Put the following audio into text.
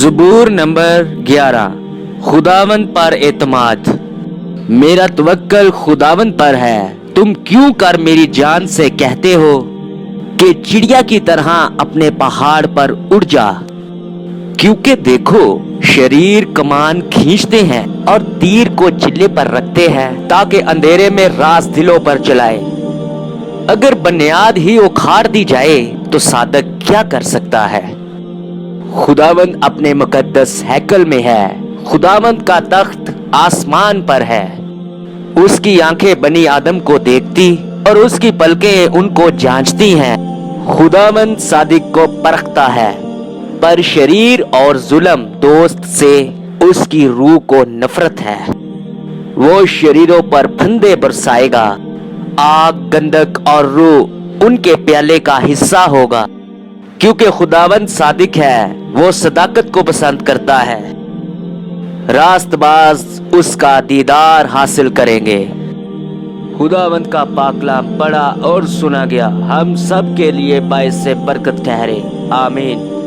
زبور نمبر 11 خداوند پر اعتماد۔ میرا توکل خداوند پر ہے، تم کیوں کر میری جان سے کہتے ہو کہ چڑیا کی طرح اپنے پہاڑ پر اڑ جا، کیونکہ دیکھو شریر کمان کھینچتے ہیں اور تیر کو چلے پر رکھتے ہیں تاکہ اندھیرے میں راز دلوں پر چلائے۔ اگر بنیاد ہی اکھاڑ دی جائے تو صادق کیا کر سکتا ہے؟ خداوند اپنے مقدس ہیکل میں ہے، خداوند کا تخت آسمان پر ہے۔ اس کی آنکھیں بنی آدم کو دیکھتی اور اس کی پلکیں ان کو جانچتی ہیں۔ خداوند صادق کو پرکھتا ہے، پر شریر اور ظلم دوست سے اس کی روح کو نفرت ہے۔ وہ شریروں پر پھندے برسائے گا، آگ، گندک اور روح ان کے پیالے کا حصہ ہوگا۔ کیونکہ خداوند صادق ہے، وہ صداقت کو پسند کرتا ہے، راست باز اس کا دیدار حاصل کریں گے۔ خداوند کا پاک کلام پڑھا اور سنا گیا، ہم سب کے لیے باعث برکت ٹھہرے، آمین۔